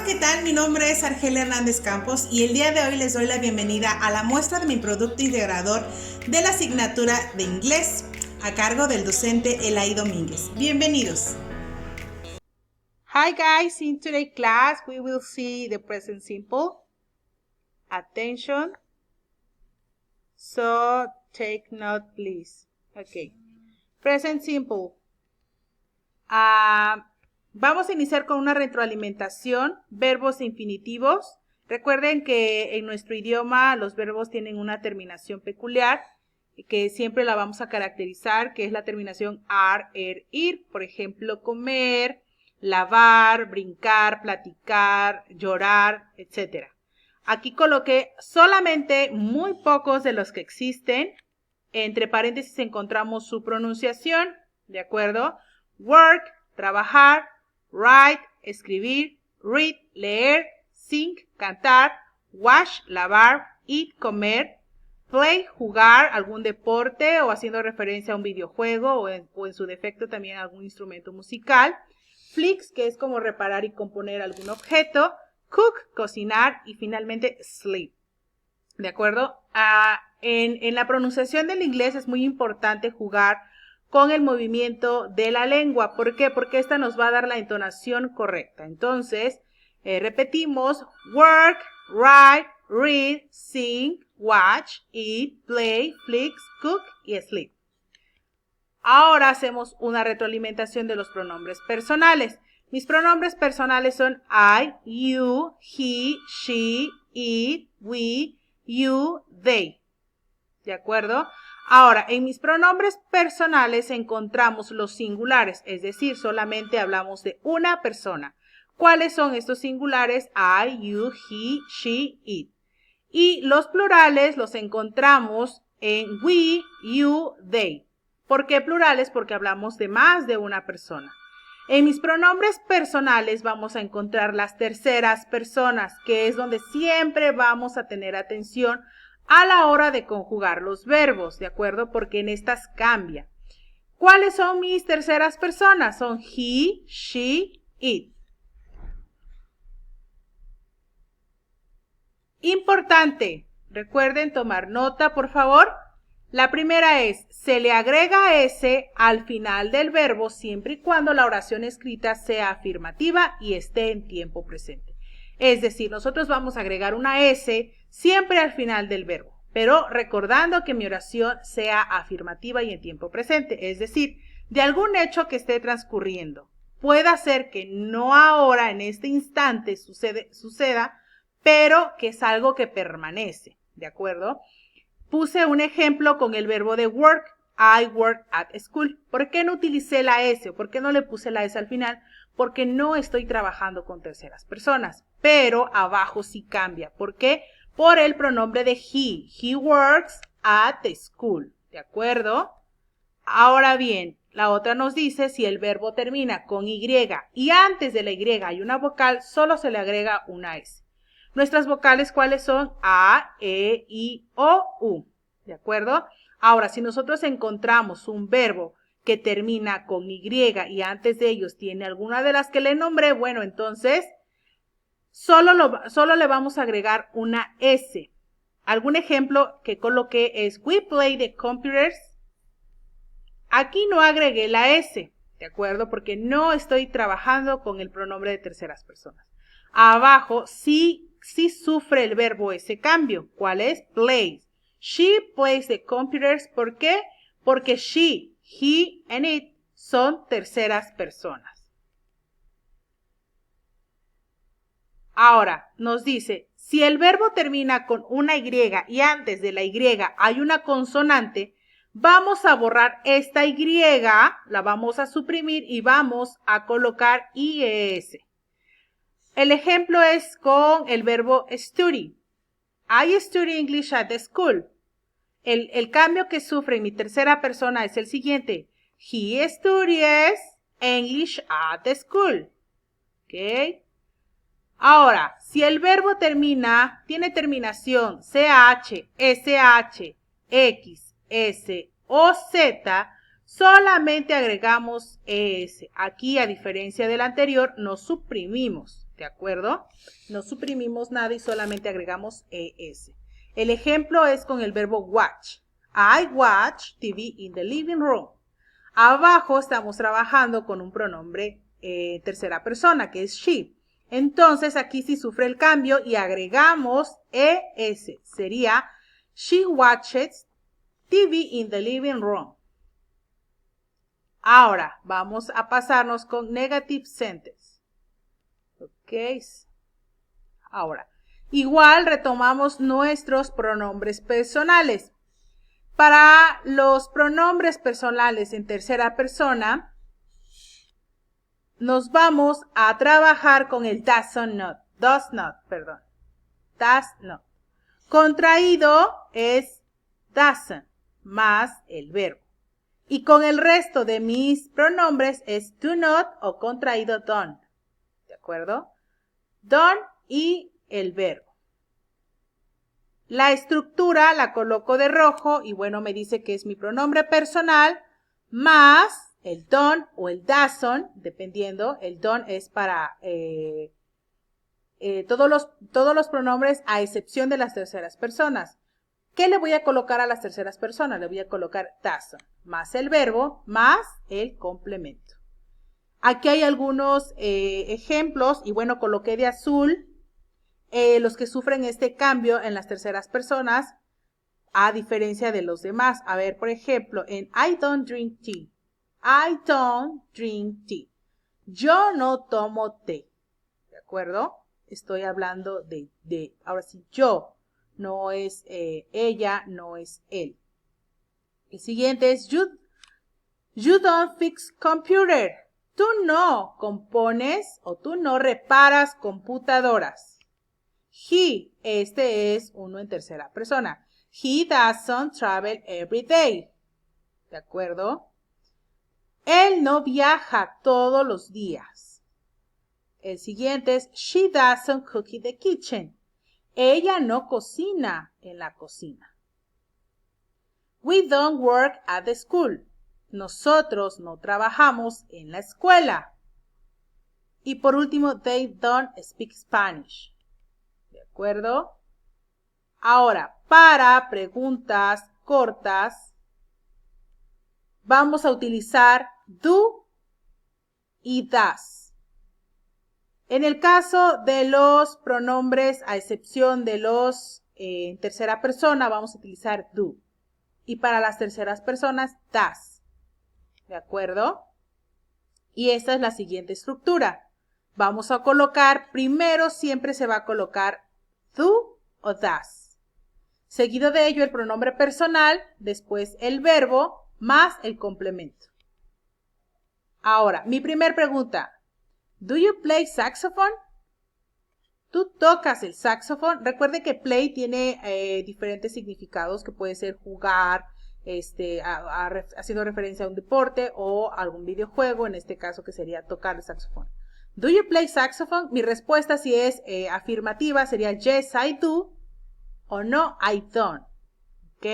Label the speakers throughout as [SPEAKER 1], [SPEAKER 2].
[SPEAKER 1] ¿qué tal? Mi nombre es Argelia Hernández Campos y el día de hoy les doy la bienvenida a la muestra de mi producto integrador de la asignatura de inglés a cargo del docente Elaí Domínguez. Bienvenidos.
[SPEAKER 2] Hi guys, in today's class we will see the present simple. Attention. So take note please. Okay. Present simple. Vamos a iniciar con una retroalimentación, verbos infinitivos. Recuerden que en nuestro idioma los verbos tienen una terminación peculiar que siempre la vamos a caracterizar, que es la terminación ar, ir. Por ejemplo, comer, lavar, brincar, platicar, llorar, etc. Aquí coloqué solamente muy pocos de los que existen. Entre paréntesis encontramos su pronunciación, ¿de acuerdo? Work, trabajar, write, escribir, read, leer, sing, cantar, wash, lavar, eat, comer, play, jugar, algún deporte o haciendo referencia a un videojuego o en su defecto también a algún instrumento musical, fix, que es como reparar y componer algún objeto, cook, cocinar y finalmente sleep. ¿De acuerdo? En la pronunciación del inglés es muy importante jugar con el movimiento de la lengua. ¿Por qué? Porque esta nos va a dar la entonación correcta. Entonces, repetimos, work, write, read, sing, watch, eat, play, fix, cook y sleep. Ahora hacemos una retroalimentación de los pronombres personales. Mis pronombres personales son I, you, he, she, it, we, you, they. ¿De acuerdo? Ahora, en mis pronombres personales encontramos los singulares, es decir, solamente hablamos de una persona. ¿Cuáles son estos singulares? I, you, he, she, it. Y los plurales los encontramos en we, you, they. ¿Por qué plurales? Porque hablamos de más de una persona. En mis pronombres personales vamos a encontrar las terceras personas, que es donde siempre vamos a tener atención a la hora de conjugar los verbos, ¿de acuerdo? Porque en estas cambia. ¿Cuáles son mis terceras personas? Son he, she, it. Importante, recuerden tomar nota, por favor. La primera es, se le agrega S al final del verbo siempre y cuando la oración escrita sea afirmativa y esté en tiempo presente. Es decir, nosotros vamos a agregar una S siempre al final del verbo, pero recordando que mi oración sea afirmativa y en tiempo presente, es decir, de algún hecho que esté transcurriendo. Puede ser que no ahora, en este instante, suceda, pero que es algo que permanece, ¿de acuerdo? Puse un ejemplo con el verbo de work. I work at school. ¿Por qué no utilicé la S? ¿Por qué no le puse la S al final? Porque no estoy trabajando con terceras personas. Pero abajo sí cambia. ¿Por qué? Por el pronombre de he. He works at the school. ¿De acuerdo? Ahora bien, la otra nos dice si el verbo termina con Y y antes de la Y hay una vocal, solo se le agrega una S. Nuestras vocales, ¿cuáles son? A, E, I, O, U. ¿De acuerdo? Ahora, si nosotros encontramos un verbo que termina con Y y antes de ellos tiene alguna de las que le nombré, bueno, entonces solo le vamos a agregar una S. Algún ejemplo que coloqué es we play the computers. Aquí no agregué la S, ¿de acuerdo? Porque no estoy trabajando con el pronombre de terceras personas. Abajo sí sufre el verbo ese cambio. ¿Cuál es? Plays. She plays the computers. ¿Por qué? Porque she, he and it son terceras personas. Ahora, nos dice, si el verbo termina con una Y y antes de la Y hay una consonante, vamos a borrar esta Y, la vamos a suprimir y vamos a colocar IES. El ejemplo es con el verbo study. I study English at the school. El cambio que sufre en mi tercera persona es el siguiente. He studies English at the school. ¿Ok? Ahora, si el verbo tiene terminación CH, SH, X, S o Z, solamente agregamos ES. Aquí, a diferencia del anterior, no suprimimos. ¿De acuerdo? No suprimimos nada y solamente agregamos ES. El ejemplo es con el verbo watch. I watch TV in the living room. Abajo estamos trabajando con un pronombre tercera persona, que es she. Entonces aquí sí sufre el cambio y agregamos ES. Sería she watches TV in the living room. Ahora vamos a pasarnos con negative sentence. Ok. Ahora, igual retomamos nuestros pronombres personales. Para los pronombres personales en tercera persona, nos vamos a trabajar con el does not. Contraído es doesn't más el verbo. Y con el resto de mis pronombres es do not o contraído don't. ¿De acuerdo? Don't y el verbo. La estructura la coloco de rojo y bueno, me dice que es mi pronombre personal más el don't o el doesn't, dependiendo. El don't es para todos los pronombres a excepción de las terceras personas. ¿Qué le voy a colocar a las terceras personas? Le voy a colocar doesn't más el verbo más el complemento. Aquí hay algunos ejemplos y bueno, coloqué de azul los que sufren este cambio en las terceras personas a diferencia de los demás. A ver, por ejemplo, en I don't drink tea. I don't drink tea. Yo no tomo té. ¿De acuerdo? Estoy hablando de ahora sí, yo. No es ella, no es él. El siguiente es you don't fix computer. Tú no compones o tú no reparas computadoras. He, este es uno en tercera persona. He doesn't travel every day. ¿De acuerdo? Él no viaja todos los días. El siguiente es she doesn't cook in the kitchen. Ella no cocina en la cocina. We don't work at the school. Nosotros no trabajamos en la escuela. Y por último, they don't speak Spanish. ¿De acuerdo? Ahora, para preguntas cortas, vamos a utilizar do y das. En el caso de los pronombres, a excepción de los en tercera persona, vamos a utilizar do. Y para las terceras personas, das. ¿De acuerdo? Y esta es la siguiente estructura. Vamos a colocar, primero siempre se va a colocar do o das. Seguido de ello el pronombre personal, después el verbo, más el complemento. Ahora, mi primer pregunta. Do you play saxophone? ¿Tú tocas el saxofón? Recuerde que play tiene diferentes significados, que puede ser jugar, haciendo referencia a un deporte o algún videojuego, en este caso que sería tocar el saxofón. Do you play saxophone? Mi respuesta si es afirmativa sería yes, I do, o no, I don't. ¿Ok?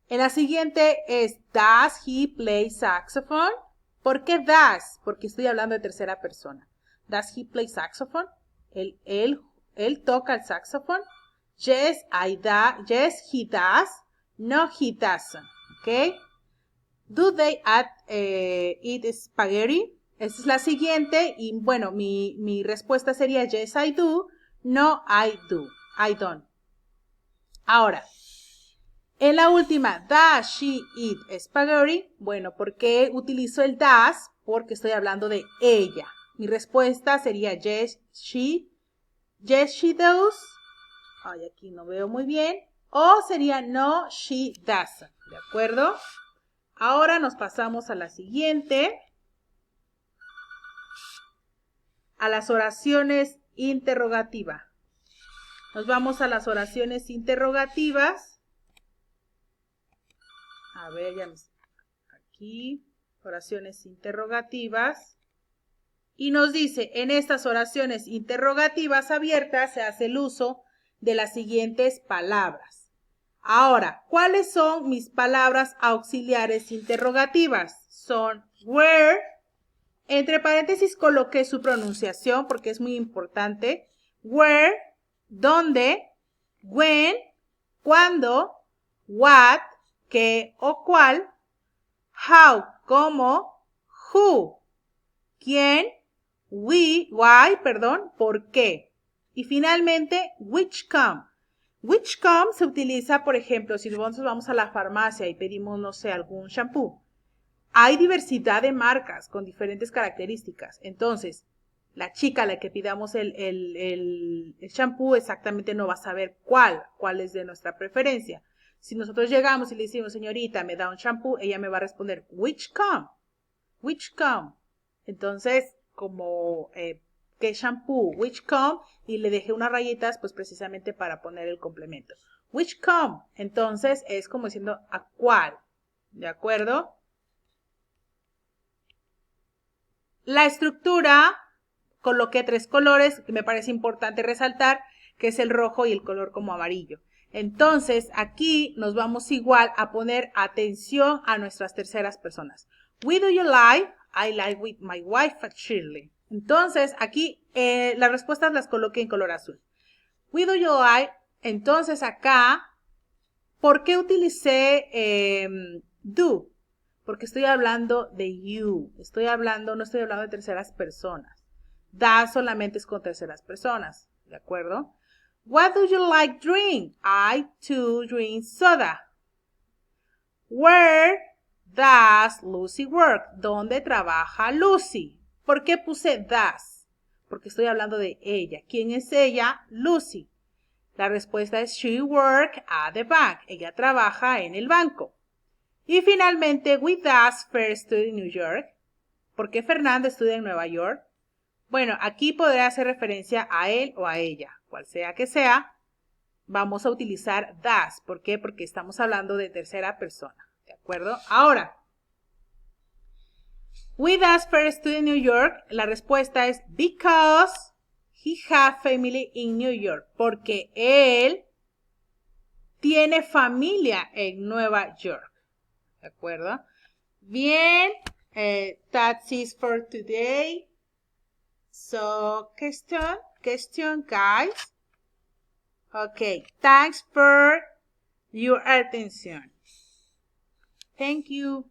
[SPEAKER 2] En la siguiente es does he play saxophone? ¿Por qué does? Porque estoy hablando de tercera persona. Does he play saxophone? Él toca el saxofón. Yes, yes, he does. No, he doesn't. ¿Ok? Do they eat spaghetti? Esa es la siguiente. Y bueno, mi respuesta sería yes, I do. No, I don't. Ahora, en la última, does she eat spaghetti? Bueno, ¿por qué utilizo el does? Porque estoy hablando de ella. Mi respuesta sería yes, she does. Ay, aquí no veo muy bien. O sería no, she doesn't. ¿De acuerdo? Ahora nos pasamos a la siguiente. A las oraciones interrogativas. Nos vamos a las oraciones interrogativas. A ver, ya aquí, oraciones interrogativas. Y nos dice, en estas oraciones interrogativas abiertas se hace el uso de las siguientes palabras. Ahora, ¿cuáles son mis palabras auxiliares interrogativas? Son where, Entre paréntesis coloqué su pronunciación porque es muy importante. Where, dónde, when, cuándo, what, qué o cuál, how, cómo, who, quién, why, por qué. Y finalmente, which come. Which come se utiliza, por ejemplo, si nosotros vamos a la farmacia y pedimos, no sé, algún shampoo. Hay diversidad de marcas con diferentes características. Entonces, la chica a la que pidamos el shampoo exactamente no va a saber cuál es de nuestra preferencia. Si nosotros llegamos y le decimos, señorita, me da un shampoo, ella me va a responder, which come? Which come? Entonces, como, ¿qué shampoo? Which come? Y le dejé unas rayitas, pues precisamente para poner el complemento. Which come? Entonces, es como diciendo, ¿a cuál? ¿De acuerdo? La estructura, coloqué 3 colores que me parece importante resaltar, que es el rojo y el color como amarillo. Entonces, aquí nos vamos igual a poner atención a nuestras terceras personas. We do you like? I like with my wife Shirley. Entonces, aquí las respuestas las coloqué en color azul. We do you like? Entonces, acá, ¿por qué utilicé do? Porque estoy hablando de you. No estoy hablando de terceras personas. That solamente es con terceras personas. ¿De acuerdo? What do you like drink? I to drink soda. Where does Lucy work? ¿Dónde trabaja Lucy? ¿Por qué puse does? Porque estoy hablando de ella. ¿Quién es ella? Lucy. La respuesta es she work at the bank. Ella trabaja en el banco. Y finalmente, we does first study in New York. ¿Por qué Fernanda estudia en Nueva York? Bueno, aquí podrá hacer referencia a él o a ella, cual sea que sea. Vamos a utilizar does. ¿Por qué? Porque estamos hablando de tercera persona. ¿De acuerdo? Ahora, we does first study in New York. La respuesta es because he has family in New York. Porque él tiene familia en Nueva York. ¿De acuerdo? Bien, that's it for today. So, question, guys. Okay, thanks for your attention. Thank you.